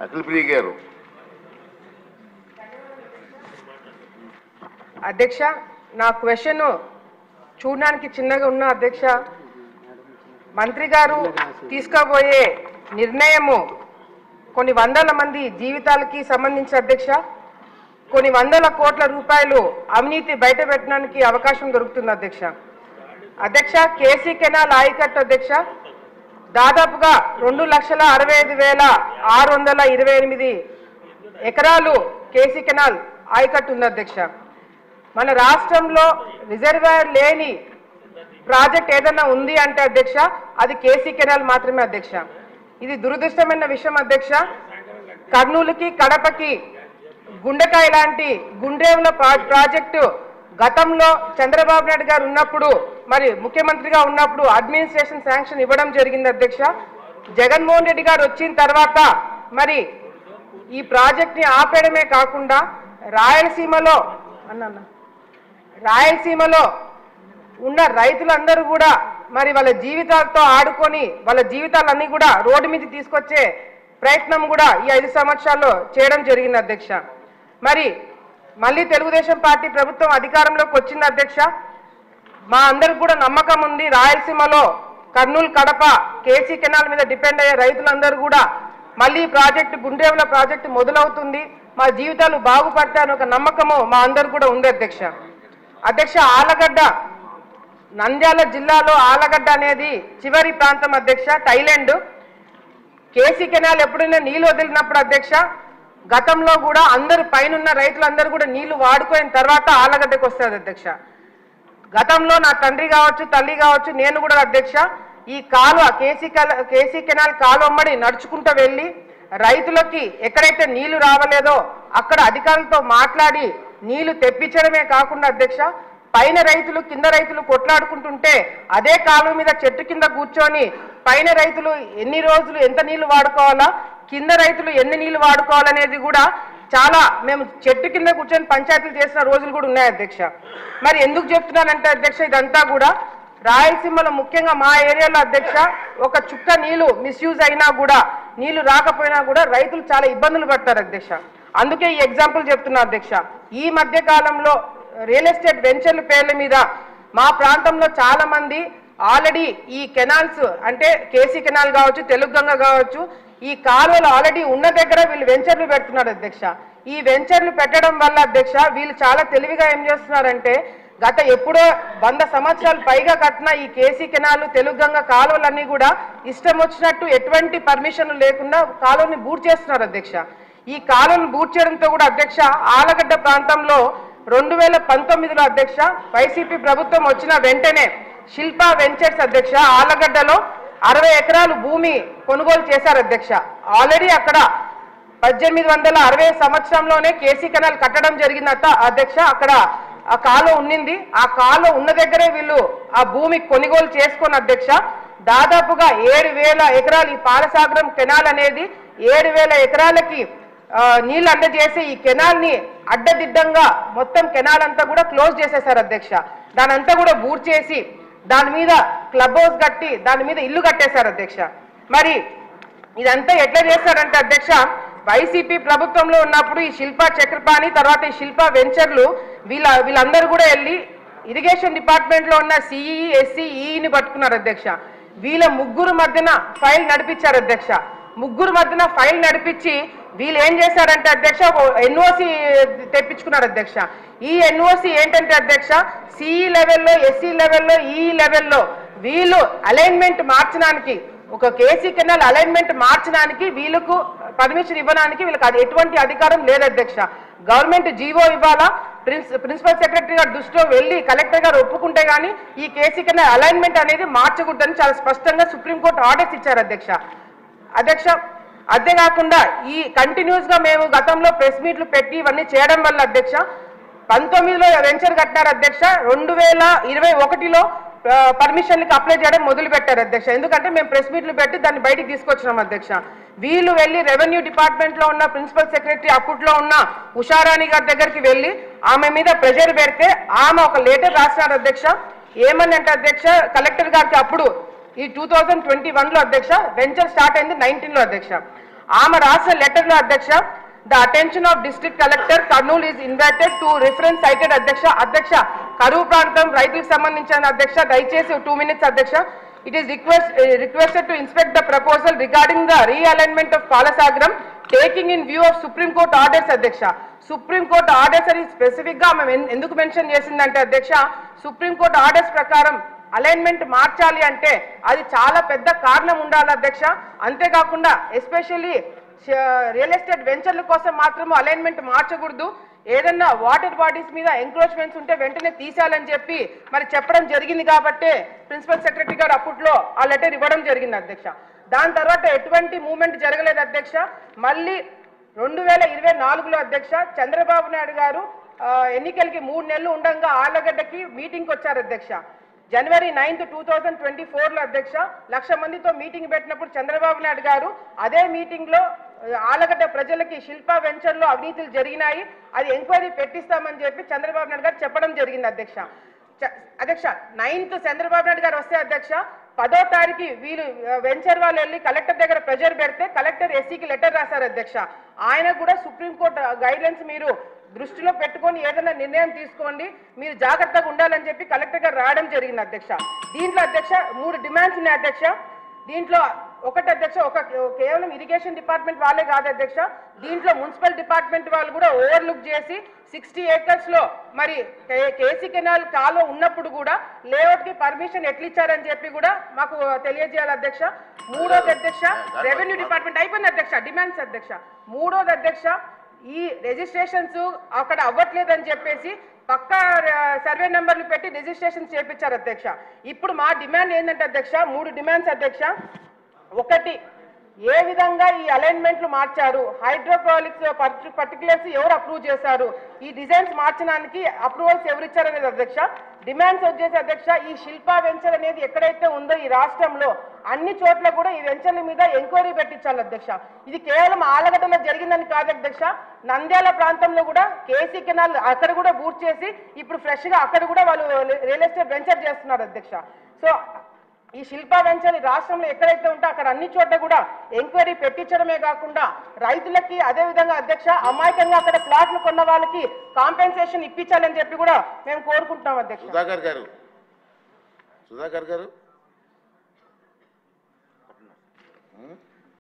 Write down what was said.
అఖిలప్రియ గారు. అధ్యక్ష, నా క్వశ్చన్ చూడడానికి చిన్నగా ఉన్న అధ్యక్ష, మంత్రి గారు తీసుకోబోయే నిర్ణయము కొన్ని వందల మంది జీవితాలకి సంబంధించి అధ్యక్ష, కొన్ని వందల కోట్ల రూపాయలు అవినీతి బయట పెట్టడానికి అవకాశం దొరుకుతుంది అధ్యక్ష. అధ్యక్ష, కేసీ కెనాల్ ఆయకట్టు అధ్యక్ష దాదాపుగా 2,65,628 ఎకరాలు కేసీ కెనాల్ ఆయకట్టు ఉంది అధ్యక్ష. మన రాష్ట్రంలో రిజర్వాయర్ లేని ప్రాజెక్ట్ ఏదైనా ఉంది అంటే అధ్యక్ష అది కేసీ కెనాల్ మాత్రమే అధ్యక్ష. ఇది దురదృష్టమైన విషయం అధ్యక్ష. కర్నూలుకి కడపకి గుండెకాయ లాంటి గుండ్రేవుల ప్రాజెక్టు గతంలో చంద్రబాబు నాయుడు గారు ఉన్నప్పుడు మరి ముఖ్యమంత్రిగా ఉన్నప్పుడు అడ్మినిస్ట్రేషన్ శాంక్షన్ ఇవ్వడం జరిగింది అధ్యక్ష. జగన్మోహన్ రెడ్డి గారు వచ్చిన తర్వాత మరి ఈ ప్రాజెక్ట్ని ఆపేయడమే కాకుండా రాయలసీమలో ఉన్న రైతులందరూ కూడా మరి వాళ్ళ జీవితాలతో ఆడుకొని వాళ్ళ జీవితాలన్నీ కూడా రోడ్డు మీద తీసుకొచ్చే ప్రయత్నం కూడా ఈ 5 సంవత్సరాల్లో చేయడం జరిగింది అధ్యక్ష. మరి మళ్ళీ తెలుగుదేశం పార్టీ ప్రభుత్వం అధికారంలోకి వచ్చింది అధ్యక్ష. మా అందరికి కూడా నమ్మకం ఉంది, రాయలసీమలో కర్నూలు కడప కేసీ కెనాల్ మీద డిపెండ్ అయ్యే రైతులందరూ కూడా మళ్ళీ ప్రాజెక్టు గుండ్రేవుల ప్రాజెక్టు మొదలవుతుంది, మా జీవితాలు బాగుపడతాయని ఒక నమ్మకము మా అందరు కూడా ఉంది అధ్యక్ష. అధ్యక్ష, ఆలగడ్డ నంద్యాల జిల్లాలో ఆలగడ్డ అనేది చివరి ప్రాంతం అధ్యక్ష, థైలాండ్. కేసీ కెనాల్ ఎప్పుడైనా నీళ్లు వదిలినప్పుడు అధ్యక్ష గతంలో కూడా అందరు పైన రైతులందరూ కూడా నీళ్లు వాడుకోయిన తర్వాత ఆలగడ్డకు వస్తుంది అధ్యక్ష. గతంలో నా తండ్రి కావచ్చు తల్లి కావచ్చు నేను కూడా అధ్యక్ష ఈ కాలువ కేసీ కెనాల్ కాలువమ్మడి నడుచుకుంటూ వెళ్ళి రైతులకి ఎక్కడైతే నీళ్లు రావలేదో అక్కడ అధికారులతో మాట్లాడి నీళ్లు తెప్పించడమే కాకుండా అధ్యక్ష పైన రైతులు కింద రైతులు కొట్లాడుకుంటుంటే అదే కాలువ మీద చెట్టు కింద కూర్చొని పైన రైతులు ఎన్ని రోజులు ఎంత నీళ్లు వాడుకోవాలా, కింద రైతులు ఎన్ని నీళ్లు వాడుకోవాలనేది కూడా చాలా మేము చెట్టు కింద కూర్చొని పంచాయతీలు చేసిన రోజులు కూడా ఉన్నాయి అధ్యక్ష. మరి ఎందుకు చెప్తున్నానంటే అధ్యక్ష ఇదంతా కూడా రాయలసీమలో ముఖ్యంగా మా ఏరియాలో అధ్యక్ష ఒక చుక్క నీళ్లు మిస్యూజ్ అయినా కూడా నీళ్లు రాకపోయినా కూడా రైతులు చాలా ఇబ్బందులు పడతారు అధ్యక్ష. అందుకే ఈ ఎగ్జాంపుల్ చెప్తున్నా అధ్యక్ష. ఈ మధ్య కాలంలో రియల్ ఎస్టేట్ వెంచర్ల పేర్ల మీద మా ప్రాంతంలో చాలా మంది ఆల్రెడీ ఈ కెనాల్స్ అంటే కేసీ కెనాల్ కావచ్చు తెలుగు గంగ కావచ్చు ఈ కాలువలు ఆల్రెడీ ఉన్న దగ్గర వీళ్ళు వెంచర్లు పెడుతున్నారు అధ్యక్ష. ఈ వెంచర్లు పెట్టడం వల్ల అధ్యక్ష వీళ్ళు చాలా తెలివిగా ఏం చేస్తున్నారంటే గత ఎప్పుడో 100 సంవత్సరాలు పైగా కట్టిన ఈ కేసీ కెనాల్ తెలుగు గంగ కాలువలన్నీ కూడా ఇష్టం వచ్చినట్టు ఎటువంటి పర్మిషన్ లేకుండా కాలువని బూట్ చేస్తున్నారు అధ్యక్ష. ఈ కాలువను బూట్ చేయడంతో కూడా అధ్యక్ష ఆలగడ్డ ప్రాంతంలో 2019లో అధ్యక్ష వైసీపీ ప్రభుత్వం వచ్చిన వెంటనే శిల్పా వెంచర్స్ అధ్యక్ష ఆలగడ్డలో 60 ఎకరాలు భూమి కొనుగోలు చేశారు అధ్యక్ష. ఆల్రెడీ అక్కడ 1860 సంవత్సరంలోనే కేసీ కెనాల్ కట్టడం జరిగింది అధ్యక్ష. అక్కడ ఆ కాలువ ఉన్నింది, ఆ కాలువ ఉన్న దగ్గరే వీళ్ళు ఆ భూమి కొనుగోలు చేసుకున్న అధ్యక్ష దాదాపుగా 7,000 ఎకరాలు ఈ పాలసాగరం కెనాల్ అనేది 7,000 ఎకరాలకి నీళ్లు అందజేసి ఈ కెనాల్ ని అడ్డదిడ్డంగా మొత్తం కెనాల్ అంతా కూడా క్లోజ్ చేసేశారు అధ్యక్ష. దాని అంతా కూడా బూట్ చేసి దాని మీద క్లబ్ హౌస్ కట్టి దాని మీద ఇల్లు కట్టేశారు అధ్యక్ష. మరి ఇదంతా ఎట్లా చేశారంటే అధ్యక్ష వైసీపీ ప్రభుత్వంలో ఉన్నప్పుడు ఈ శిల్పా చక్రపాణి తర్వాత ఈ శిల్పా వెంచర్లు వీళ్ళందరూ కూడా వెళ్ళి ఇరిగేషన్ డిపార్ట్మెంట్ లో ఉన్న సిఈ ఎస్సీ ఈని పట్టుకున్నారు అధ్యక్ష. వీళ్ళ ముగ్గురు మధ్యన ఫైల్ నడిపించారు అధ్యక్ష. ముగ్గురు మధ్యన ఫైల్ నడిపించి వీళ్ళు ఏం చేశారంటే అధ్యక్ష ఎన్ఓసి తెప్పించుకున్నారు అధ్యక్ష. ఈ ఎన్ఓసి ఏంటంటే అధ్యక్ష సిఈ లెవెల్లో ఎస్సీ లెవెల్లో ఈ లెవెల్లో వీళ్ళు అలైన్మెంట్ మార్చడానికి ఒక కేసీ కెనాల్ అలైన్మెంట్ మార్చడానికి వీళ్ళకు పర్మిషన్ ఇవ్వడానికి వీళ్ళకి ఎటువంటి అధికారం లేదు అధ్యక్ష. గవర్నమెంట్ జీవో ఇవ్వాలా, ప్రిన్సిపల్ సెక్రటరీ గారు దృష్టిలో వెళ్ళి కలెక్టర్ గారు ఒప్పుకుంటే కానీ ఈ కేసీ కెనాల్ అలైన్మెంట్ అనేది మార్చకూడదని చాలా స్పష్టంగా సుప్రీంకోర్టు ఆర్డర్స్ ఇచ్చారు అధ్యక్ష. అంతేకాకుండా ఈ కంటిన్యూస్ గా మేము గతంలో ప్రెస్ మీట్లు పెట్టి ఇవన్నీ చేయడం వల్ల అధ్యక్ష 19లో వెంచర్ కట్టినారు అధ్యక్ష. 2021లో పర్మిషన్లకు అప్లై చేయడం మొదలు పెట్టారు అధ్యక్ష. ఎందుకంటే మేము ప్రెస్ మీట్లు పెట్టి దాన్ని బయటికి తీసుకొచ్చినాం అధ్యక్ష. వీళ్ళు వెళ్ళి రెవెన్యూ డిపార్ట్మెంట్ లో ఉన్న ప్రిన్సిపల్ సెక్రటరీ అప్పట్లో ఉన్న ఉషారాణి గారి దగ్గరికి వెళ్ళి ఆమె మీద ప్రెషర్ పెడితే ఆమె ఒక లెటర్ రాసినారు అధ్యక్ష. ఏమని అంటే అధ్యక్ష కలెక్టర్ గారికి అప్పుడు ఈ 2021లో అధ్యక్ష వెంచర్ స్టార్ట్ అయింది 19లో అధ్యక్ష. ఆమె రాసిన లెటర్లో అధ్యక్ష, the attention of district collector Kurnool is invited to reference sighted అధ్యక్ష. అధ్యక్ష, కరువు ప్రాంతం రైతులకు సంబంధించిన అధ్యక్ష, దయచేసి 2 minutes అధ్యక్ష. It is requested to inspect the proposal regarding the realignment of Palasagram, taking in view of Supreme Court orders అధ్యక్ష. సుప్రీం కోర్టు ఆర్డర్స్ అని స్పెసిఫిక్ గా మేము ఎందుకు మెన్షన్ చేసిందంటే అధ్యక్ష, సుప్రీం కోర్టు ఆర్డర్స్ ప్రకారం అలైన్మెంట్ మార్చాలి అంటే అది చాలా పెద్ద కారణం ఉండాలి అధ్యక్ష. అంతేకాకుండా ఎస్పెషల్లీ రియల్ ఎస్టేట్ వెంచర్ల కోసం మాత్రమే అలైన్మెంట్ మార్చకూడదు. ఏదన్నా వాటర్ బాడీస్ మీద ఎంక్రోచ్మెంట్స్ ఉంటే వెంటనే తీసేయాలని చెప్పి మరి చెప్పడం జరిగింది కాబట్టి ప్రిన్సిపల్ సెక్రటరీ గారు అప్పట్లో ఆ లెటర్ ఇవ్వడం జరిగింది అధ్యక్ష. దాని తర్వాత ఎటువంటి మూవ్మెంట్ జరగలేదు అధ్యక్ష. మళ్ళీ 2024లో అధ్యక్ష చంద్రబాబు నాయుడు గారు ఎన్నికలకి 3 నెలలు ఉండగా ఆళ్లగడ్డకి మీటింగ్కి వచ్చారు అధ్యక్ష. January 9th, 2024లో అధ్యక్ష 1,00,000 మందితో మీటింగ్ పెట్టినప్పుడు చంద్రబాబు నాయుడు గారు అదే మీటింగ్ లో ఆళ్లగడ్డ ప్రజలకి శిల్పా వెంచర్ లో అవినీతులు జరిగినాయి, అది ఎంక్వైరీ పెట్టిస్తామని చెప్పి చంద్రబాబు నాయుడు గారు చెప్పడం జరిగింది అధ్యక్ష. 9th చంద్రబాబు నాయుడు గారు వస్తే అధ్యక్ష 10వ తారీఖు వీళ్ళు వెంచర్ వాళ్ళు వెళ్ళి కలెక్టర్ దగ్గర ప్రెజర్ పెడితే కలెక్టర్ ఎస్సీకి లెటర్ రాశారు అధ్యక్ష. ఆయన కూడా సుప్రీంకోర్టు గైడ్లైన్స్ మీరు దృష్టిలో పెట్టుకొని ఏదైనా నిర్ణయం తీసుకోండి, మీరు జాగ్రత్తగా ఉండాలని చెప్పి కలెక్టర్ గారు రావడం జరిగింది అధ్యక్ష. దీంట్లో అధ్యక్ష 3 డిమాండ్స్ ఉన్నాయి అధ్యక్ష. దీంట్లో ఒకటి అధ్యక్ష, కేవలం ఇరిగేషన్ డిపార్ట్మెంట్ వాళ్ళే కాదు అధ్యక్ష, దీంట్లో మున్సిపల్ డిపార్ట్మెంట్ వాళ్ళు కూడా ఓవర్లుక్ చేసి 60 acres లో మరి కేసీ కెనాల్ కాలువ ఉన్నప్పుడు కూడా లేఅవుట్ కి పర్మిషన్ ఎట్లా ఇచ్చారని చెప్పి కూడా మాకు తెలియజేయాలి అధ్యక్ష. మూడోది అధ్యక్ష, రెవెన్యూ డిపార్ట్మెంట్ అయిపోయింది అధ్యక్ష, డిమాండ్స్ అధ్యక్ష. మూడోది అధ్యక్ష, ఈ రిజిస్ట్రేషన్స్ అక్కడ అవ్వట్లేదని చెప్పేసి పక్కా సర్వే నెంబర్లు పెట్టి రిజిస్ట్రేషన్ చేయించారు అధ్యక్ష. ఇప్పుడు మా డిమాండ్ ఏంటంటే అధ్యక్ష 3 డిమాండ్స్ అధ్యక్ష. ఒకటి, ఏ విధంగా ఈ అలైన్మెంట్లు మార్చారు, హైడ్రోపాలిక్స్ పర్టికులర్స్ ఎవరు అప్రూవ్ చేశారు, ఈ డిజైన్స్ మార్చడానికి అప్రూవల్స్ ఎవరు ఇచ్చారనేది అధ్యక్ష. డిమాండ్స్ వచ్చేసి అధ్యక్ష, ఈ శిల్పా వెంచర్ అనేది ఎక్కడైతే ఉందో ఈ రాష్ట్రంలో అన్ని చోట్ల కూడా ఈ వెంచర్ల మీద ఎంక్వైరీ పెట్టించాలి అధ్యక్ష. ఇది కేవలం ఆళ్లగడ్డలో జరిగిందని కాదు అధ్యక్ష, నంద్యాల ప్రాంతంలో కూడా కేసీ కెనాల్ అక్కడ కూడా బూట్ చేసి ఇప్పుడు ఫ్రెష్ గా అక్కడ కూడా వాళ్ళు రియల్ ఎస్టేట్ వెంచర్ చేస్తున్నారు అధ్యక్ష. సో ఈ శిల్పా వెంచర్ రాష్ట్రంలో ఎక్కడైతే ఉంటే అక్కడ అన్ని చోట్ల కూడా ఎంక్వైరీ పెట్టించడమే కాకుండా రైతులకి అదే విధంగా అధ్యక్ష అమాయకంగా అక్కడ ప్లాట్లు కొన్న వాళ్ళకి కాంపెన్సేషన్ ఇప్పించాలని చెప్పి కూడా మేము కోరుకుంటున్నాం అధ్యక్ష. సుధాకర్ గారు